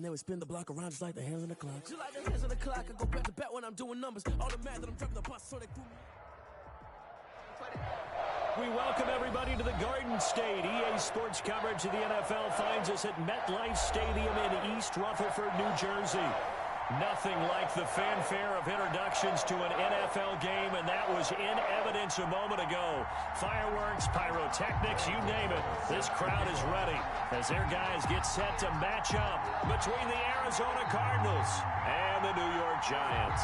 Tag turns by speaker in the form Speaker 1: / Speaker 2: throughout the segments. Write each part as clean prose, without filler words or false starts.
Speaker 1: then we spin the block around just like the hands on the clock. Just like the hands on the clock, I go back to back when I'm doing numbers. All the mad that I'm dropping the bus so they threw me.
Speaker 2: We welcome everybody to the Garden State. EA Sports coverage of the NFL finds us at MetLife Stadium in East Rutherford, New Jersey. Nothing like the fanfare of introductions to an NFL game, and that was in evidence a moment ago. Fireworks, pyrotechnics, you name it. This crowd is ready as their guys get set to match up between the Arizona Cardinals and the New York Giants.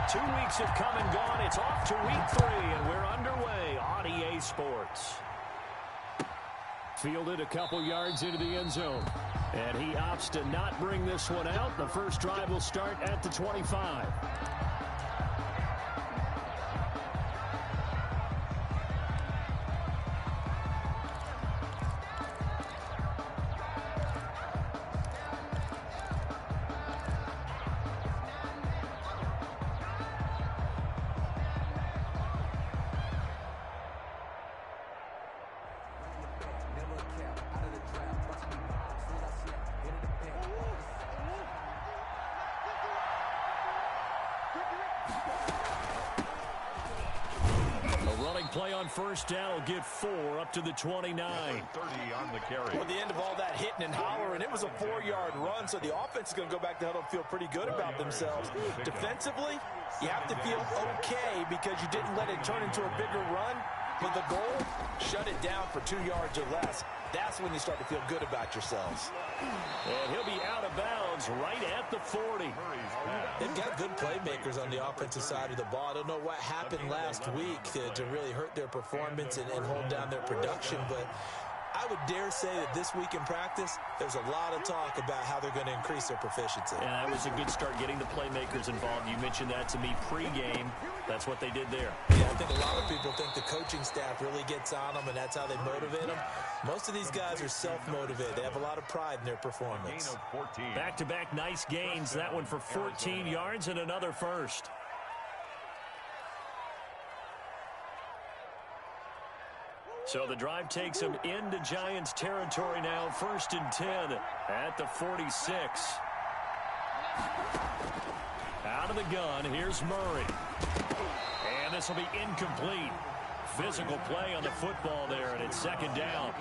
Speaker 2: Two weeks have come and gone. It's off to week 3, and we're underway on EA Sports. Fielded a couple yards into the end zone. And he opts to not bring this one out. The first drive will start at the 25. Play on first down will get 4 up to the 29.
Speaker 3: 30 on the carry.
Speaker 4: Well, at the end of all that hitting and hollering, it was a 4-yard run, so the offense is going to go back to huddle and feel pretty good about themselves. Defensively, you have to feel okay because you didn't let it turn into a bigger run. But the goal, shut it down for 2 yards or less. That's when you start to feel good about yourselves.
Speaker 2: And he'll be out of bounds right at the 40.
Speaker 4: They've got good playmakers on the offensive side of the ball. I don't know what happened last week to really hurt their performance and hold down their production, but I would dare say that this week in practice, there's a lot of talk about how they're going to increase their proficiency.
Speaker 2: And that was a good start getting the playmakers involved. You mentioned that to me pregame. That's what they did there.
Speaker 4: Yeah, I think a lot of people think the coaching staff really gets on them, and that's how they motivate them. Most of these guys are self-motivated. They have a lot of pride in their performance.
Speaker 2: Back-to-back nice gains. That one for 14 yards and another first. So the drive takes them into Giants territory now. 1st and 10 at the 46. Out of the gun, here's Murray. And this will be incomplete. Physical play on the football there, and it's 2nd down.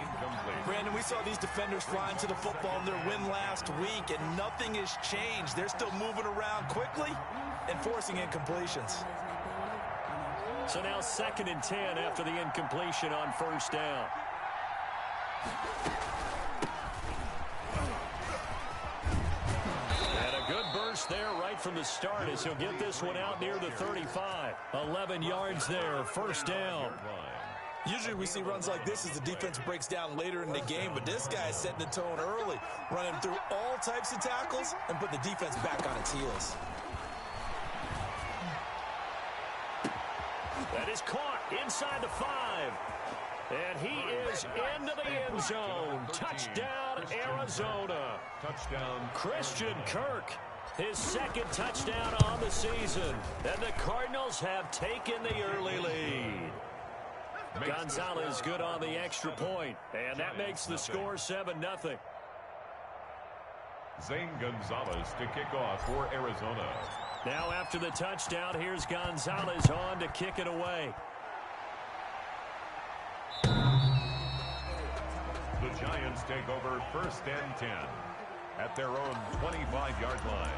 Speaker 4: Brandon, we saw these defenders flying to the football in their win last week, and nothing has changed. They're still moving around quickly and forcing incompletions.
Speaker 2: So now 2nd and 10 after the incompletion on 1st down. And a good burst there right from the start as he'll get this one out near the 35. 11 yards there, 1st down.
Speaker 4: Usually we see runs like this as the defense breaks down later in the game, but this guy is setting the tone early, running through all types of tackles and putting the defense back on its heels.
Speaker 2: That is caught inside the 5. And he is into the end zone. Touchdown, Arizona.
Speaker 3: Touchdown.
Speaker 2: Christian Kirk, his 2nd touchdown on the season. And the Cardinals have taken the early lead. Gonzalez good on the extra point. And that makes the score 7-0.
Speaker 3: Zane Gonzalez to kick off for Arizona.
Speaker 2: Now after the touchdown, here's Gonzalez on to kick it away.
Speaker 3: The Giants take over 1st and 10 at their own 25-yard line.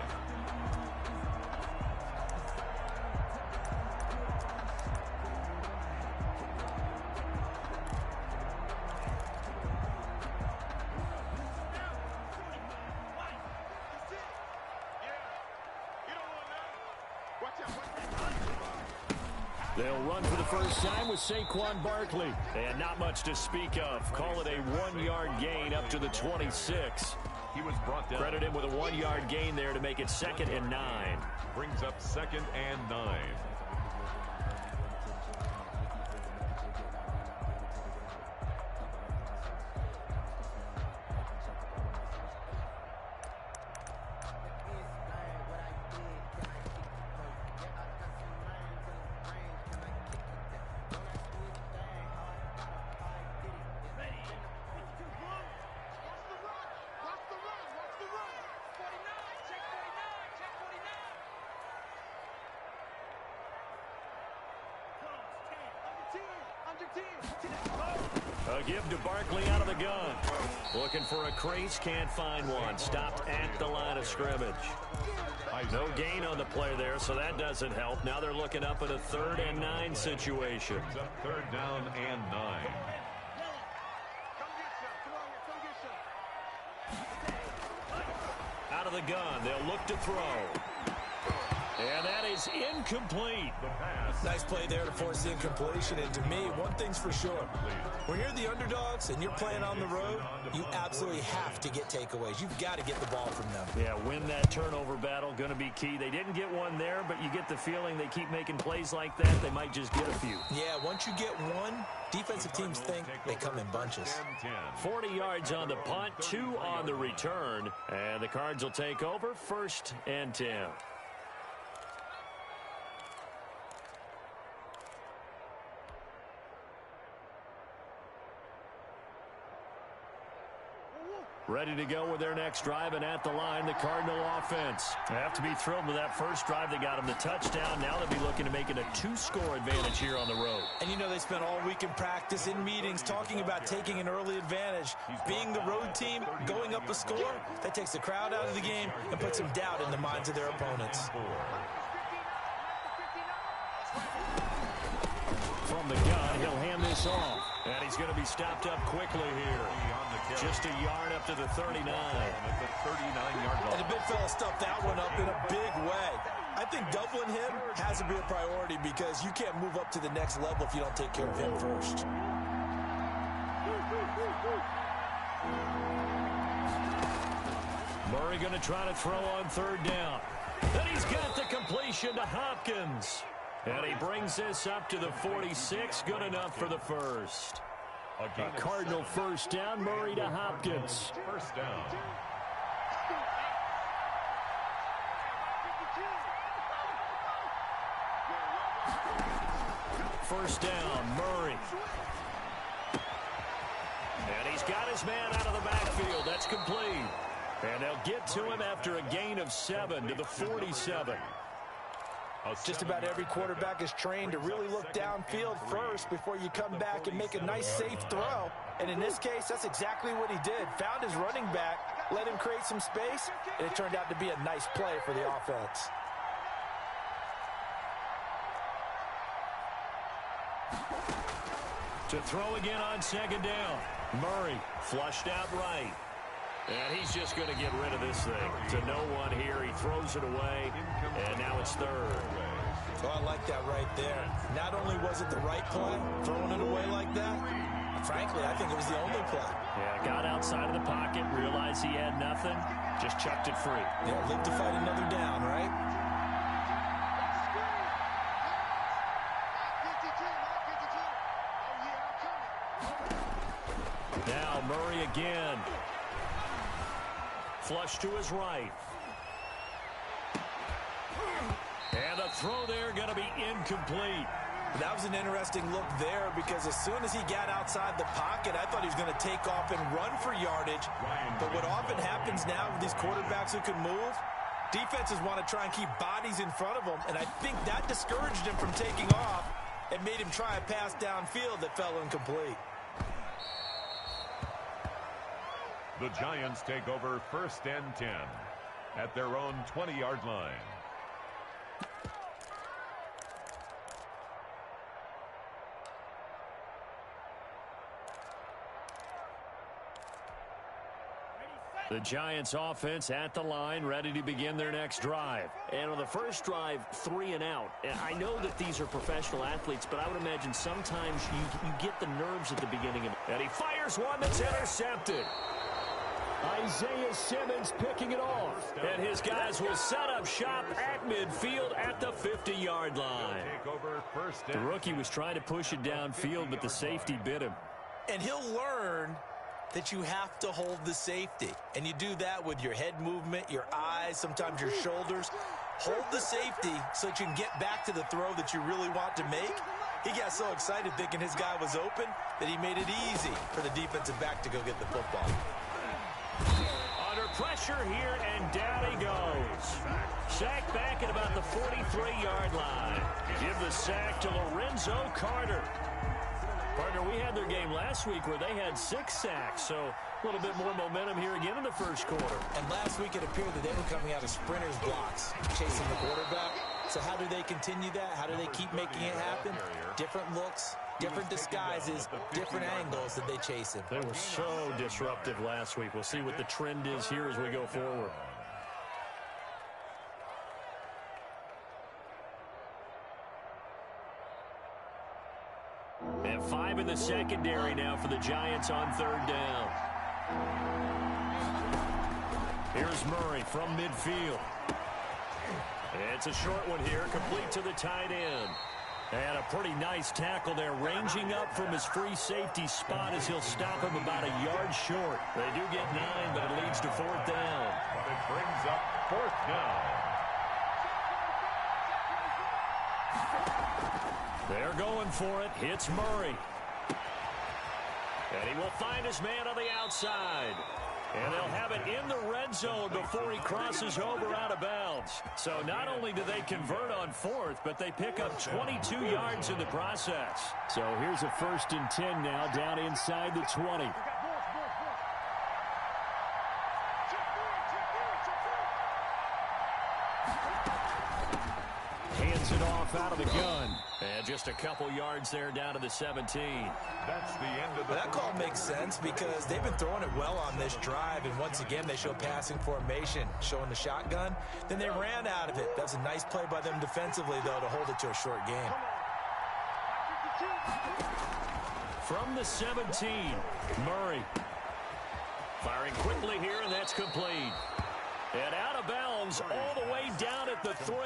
Speaker 2: They'll run for the first time with Saquon Barkley. And not much to speak of. Call it a 1-yard gain up to the 26.
Speaker 3: He was brought down.
Speaker 2: Credit him with a 1-yard gain there to make it 2nd and 9.
Speaker 3: Brings up 2nd and 9.
Speaker 2: A give to Barkley out of the gun. Looking for a crease, can't find one. Stopped at the line of scrimmage. No gain on the play there, so that doesn't help. Now they're looking up at a 3rd and 9 situation.
Speaker 3: Third down and 9.
Speaker 2: Out of the gun, they'll look to throw. And that is incomplete.
Speaker 4: Nice play there to force the incompletion. And to me, one thing's for sure. When you're the underdogs and you're playing on the road, you absolutely have to get takeaways. You've got to get the ball from them.
Speaker 2: Yeah, win that turnover battle, going to be key. They didn't get one there, but you get the feeling they keep making plays like that, they might just get a few.
Speaker 4: Yeah, once you get one, defensive teams think they come in bunches.
Speaker 2: 40 yards on the punt, 2 on the return, and the Cards will take over 1st and 10. Ready to go with their next drive, and at the line, the Cardinal offense. They have to be thrilled with that first drive. They got them the touchdown. Now they'll be looking to make it a 2-score advantage here on the road.
Speaker 4: And you know they spent all week in practice, in meetings, talking about taking an early advantage. Being the road team, going up a score, that takes the crowd out of the game and puts some doubt in the minds of their opponents.
Speaker 2: From the gun, he'll hand this off. And he's going to be stopped up quickly here. Just a yard up to the 39.
Speaker 4: And the big fella stuffed that one up in a big way. I think doubling him has to be a priority because you can't move up to the next level if you don't take care of him first.
Speaker 2: Murray going to try to throw on 3rd down. Then he's got the completion to Hopkins. And he brings this up to the 46. Good enough for the first. A Cardinal first down. Murray to Hopkins.
Speaker 3: First down.
Speaker 2: First down, Murray. And he's got his man out of the backfield. That's complete. And they'll get to him after a gain of 7 to the 47.
Speaker 4: Just about every quarterback is trained to really look downfield first before you come back and make a nice, safe throw. And in this case, that's exactly what he did. Found his running back, let him create some space, and it turned out to be a nice play for the offense.
Speaker 2: To throw again on 2nd down. Murray flushed out right. And he's just going to get rid of this thing. To no one here. He throws it away. And now it's 3rd.
Speaker 4: Oh, I like that right there. Not only was it the right play, throwing it away like that, frankly, I think it was the only play.
Speaker 2: Yeah, got outside of the pocket, realized he had nothing, just chucked it free.
Speaker 4: Yeah, live to fight another down, right?
Speaker 2: Now Murray again. Flush to his right. And a throw there going to be incomplete.
Speaker 4: That was an interesting look there because as soon as he got outside the pocket, I thought he was going to take off and run for yardage. But what often happens now with these quarterbacks who can move, defenses want to try and keep bodies in front of them, and I think that discouraged him from taking off and made him try a pass downfield that fell incomplete.
Speaker 3: The Giants take over 1st and 10 at their own 20-yard line.
Speaker 2: The Giants offense at the line, ready to begin their next drive. And on the first drive, 3 and out. And I know that these are professional athletes, but I would imagine sometimes you get the nerves at the beginning of it. And he fires one that's intercepted. Isaiah Simmons picking it off. And his guys will set up shop at midfield at the 50-yard line. The rookie was trying to push it downfield, but the safety bit him.
Speaker 4: And he'll learn that you have to hold the safety. And you do that with your head movement, your eyes, sometimes your shoulders. Hold the safety so that you can get back to the throw that you really want to make. He got so excited thinking his guy was open that he made it easy for the defensive back to go get the football.
Speaker 2: Under pressure here, and down he goes. Sack back at about the 43-yard line. Give the sack to Lorenzo Carter. Partner, we had their game last week where they had 6 sacks, so a little bit more momentum here again in the first quarter.
Speaker 4: And last week it appeared that they were coming out of sprinters blocks, chasing the quarterback. So how do they continue that? How do they keep making it happen? Different looks, different disguises, different angles that they chase him.
Speaker 2: They were so disruptive last week. We'll see what the trend is here as we go forward. And 5 in the secondary now for the Giants on 3rd down. Here's Murray from midfield. It's a short one here, complete to the tight end. And a pretty nice tackle there, ranging up from his free safety spot as he'll stop him about a yard short. They do get 9, but it leads to 4th down.
Speaker 3: But it brings up 4th down.
Speaker 2: They're going for it. Hits Murray. And he will find his man on the outside. And they'll have it in the red zone before he crosses over out of bounds. So not only do they convert on 4th, but they pick up 22 yards in the process. So here's a 1st and 10 now down inside the 20. Hands it off out of the gun. And just a couple yards there down to the 17.
Speaker 3: That's the end of the...
Speaker 4: That call makes sense because they've been throwing it well on this drive, and once again they show passing formation, showing the shotgun. Then they ran out of it. That's a nice play by them defensively, though, to hold it to a short game.
Speaker 2: From the 17, Murray. Firing quickly here, and that's complete. And out of bounds all the way down at the 3.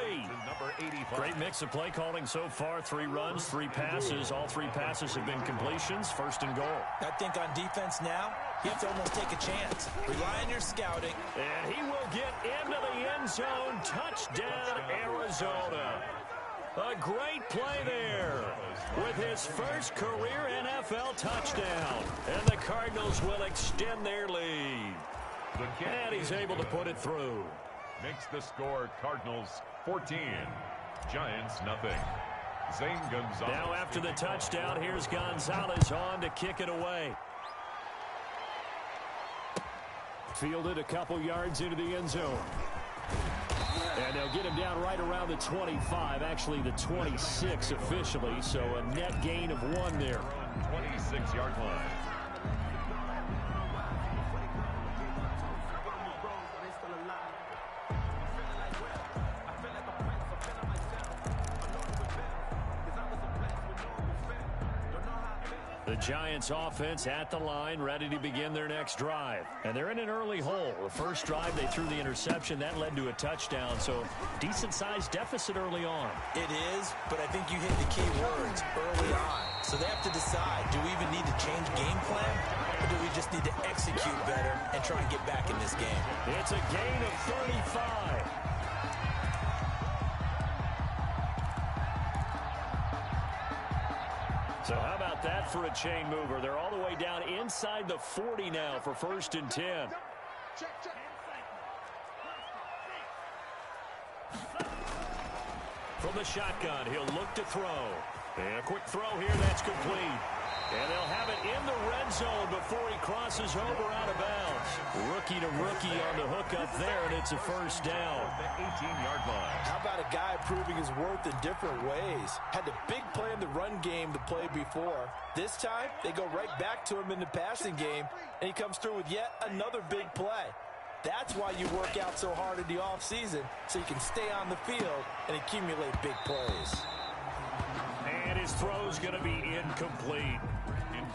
Speaker 2: Great mix of play calling so far. 3 runs, 3 passes. All 3 passes have been completions. 1st and goal.
Speaker 4: I think on defense now, you have to almost take a chance. Rely on your scouting.
Speaker 2: And he will get into the end zone. Touchdown, Arizona. A great play there with his first career NFL touchdown. And the Cardinals will extend their lead. And he's able to put it through.
Speaker 3: Makes the score Cardinals 14, Giants nothing. Zane Gonzalez.
Speaker 2: Now after the touchdown, here's Gonzalez on to kick it away. Fielded a couple yards into the end zone. And they'll get him down right around the 25, actually the 26 officially, so a net gain of 1 there.
Speaker 3: 26-yard line.
Speaker 2: The Giants offense at the line, ready to begin their next drive. And they're in an early hole. The first drive, they threw the interception. That led to a touchdown, so decent-sized deficit early on.
Speaker 4: It is, but I think you hit the key words early on. So they have to decide, do we even need to change game plan, or do we just need to execute better and try and get back in this game?
Speaker 2: It's a gain of 35. So how about that for a chain mover? They're all the way down inside the 40 now for 1st and 10. From the shotgun, he'll look to throw. And a quick throw here, that's complete. And they'll have it in the red zone before he crosses over out of bounds. Rookie to rookie on the hook up there, and it's a 1st down.
Speaker 3: The 18-yard line.
Speaker 4: How about a guy proving his worth in different ways? Had the big play in the run game to play before. This time, they go right back to him in the passing game, and he comes through with yet another big play. That's why you work out so hard in the offseason, so you can stay on the field and accumulate big plays.
Speaker 2: And his throw's going to be incomplete.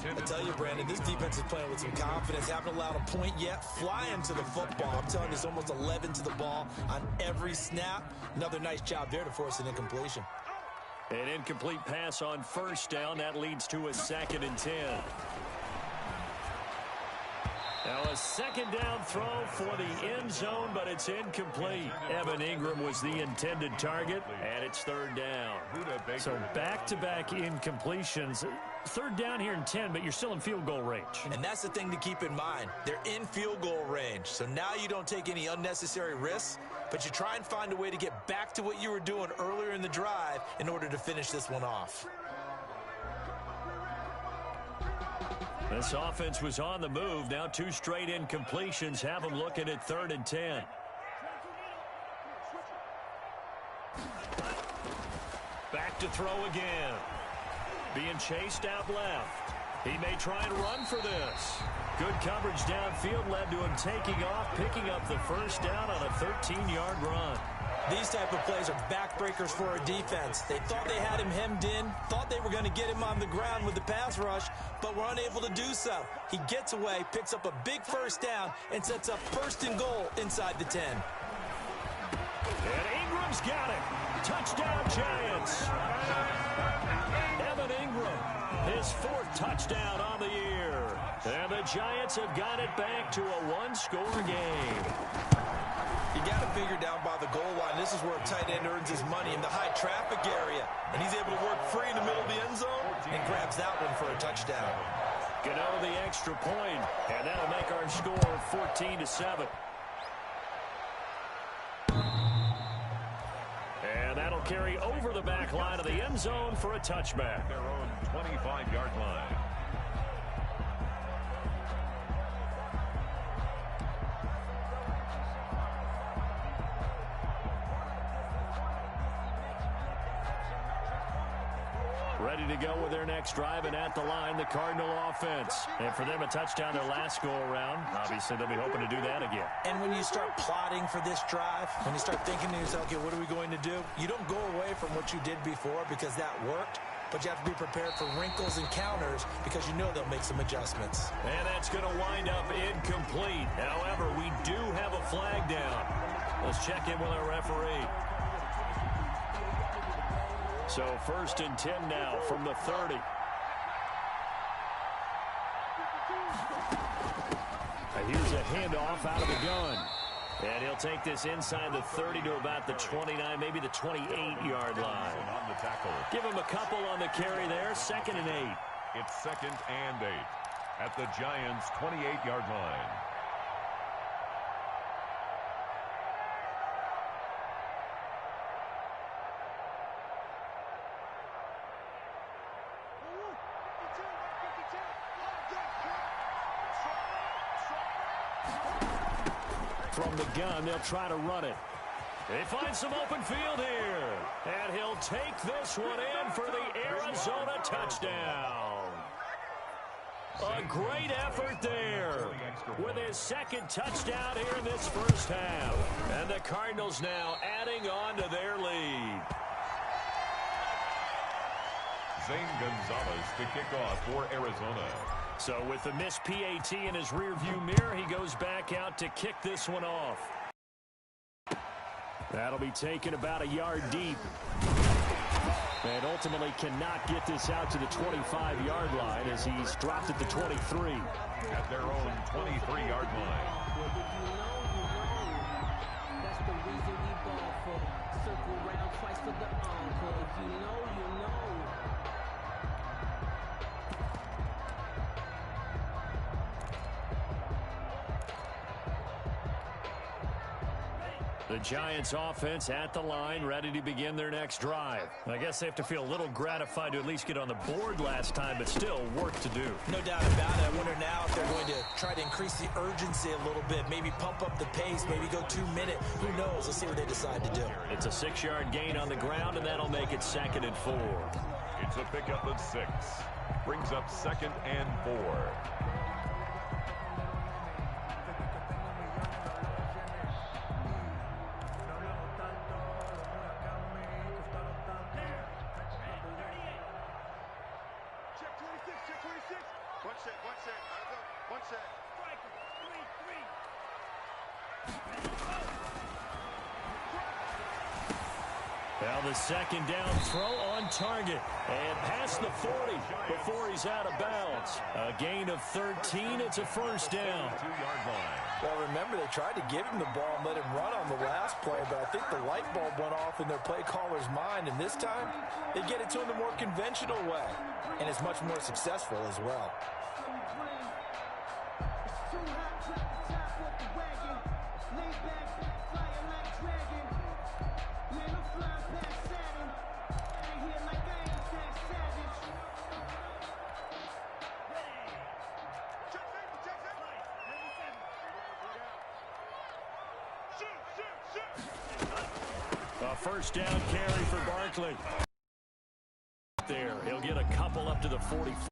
Speaker 4: I tell you, Brandon, this defense is playing with some confidence. Haven't allowed a point yet. Flying to the football. I'm telling you, there's almost 11 to the ball on every snap. Another nice job there to force an incompletion.
Speaker 2: An incomplete pass on 1st down. That leads to a 2nd and 10. Now a 2nd down throw for the end zone, but it's incomplete. Evan Ingram was the intended target, and it's 3rd down. So back-to-back incompletions. 3rd down here in 10, but you're still in field goal range.
Speaker 4: And that's the thing to keep in mind. They're in field goal range, so now you don't take any unnecessary risks, but you try and find a way to get back to what you were doing earlier in the drive in order to finish this one off.
Speaker 2: This offense was on the move. Now 2 straight incompletions have them looking at 3rd and 10. Back to throw again. Being chased out left. He may try and run for this. Good coverage downfield led to him taking off, picking up the first down on a 13-yard run.
Speaker 4: These type of plays are backbreakers for a defense. They thought they had him hemmed in, thought they were going to get him on the ground with the pass rush, but were unable to do so. He gets away, picks up a big first down, and sets up 1st and goal inside the 10.
Speaker 2: And Ingram's got it. Touchdown, Giants. Evan Ingram, his 4th touchdown on the year. And the Giants have got it back to a 1-score game.
Speaker 4: You got to figure down by the goal line. This is where a tight end earns his money, in the high traffic area. And he's able to work free in the middle of the end zone and grabs that one for a touchdown.
Speaker 2: Gano the extra point, and that'll make our score 14-7. And that'll carry over the back line of the end zone for a touchback.
Speaker 3: Their own 25-yard line.
Speaker 2: Ready to go with their next drive, and at the line, the Cardinal offense. And for them, a touchdown their last go-around. Obviously, they'll be hoping to do that again.
Speaker 4: And when you start plotting for this drive, when you start thinking to yourself, okay, what are we going to do? You don't go away from what you did before because that worked, but you have to be prepared for wrinkles and counters because you know they'll make some adjustments.
Speaker 2: And that's going to wind up incomplete. However, we do have a flag down. Let's check in with our referee. So 1st and 10 now from the 30. And here's a handoff out of the gun. And he'll take this inside the 30 to about the 29, maybe the 28-yard line.
Speaker 3: On the tackle.
Speaker 2: Give him a couple on the carry there. 2nd and 8.
Speaker 3: It's 2nd and 8 at the Giants' 28-yard line.
Speaker 2: From the gun, they'll try to run it. They find some open field here. And he'll take this one in for the Arizona touchdown. A great effort there with his 2nd touchdown here in this first half. And the Cardinals now adding on to their lead.
Speaker 3: Zane Gonzalez to kick off for Arizona.
Speaker 2: So with the missed PAT in his rearview mirror, he goes back out to kick this one off. That'll be taken about a yard deep. And ultimately cannot get this out to the 25-yard line as he's dropped at the 23.
Speaker 3: At their own 23-yard line.
Speaker 1: That's the reason we ball for. Circle round twice for the encore. If you know, you know.
Speaker 2: The Giants offense at the line, ready to begin their next drive. I guess they have to feel a little gratified to at least get on the board last time, but still work to do.
Speaker 4: No doubt about it. I wonder now if they're going to try to increase the urgency a little bit, maybe pump up the pace, maybe go 2 minute. Who knows? Let's see what they decide to do.
Speaker 2: It's a 6-yard gain on the ground, and that'll make it 2nd and 4.
Speaker 3: It's a pickup of 6. Brings up 2nd and 4.
Speaker 2: Now the 2nd down throw on target and past the 40 before he's out of bounds. A gain of 13. It's a first down.
Speaker 3: 2-yard line.
Speaker 4: Well, remember, they tried to give him the ball and let him run on the last play, but I think the light bulb went off in their play caller's mind, and this time they get it to him the more conventional way, and it's much more successful as well.
Speaker 2: A first down carry for Barkley. There, he'll get a couple up to the 40.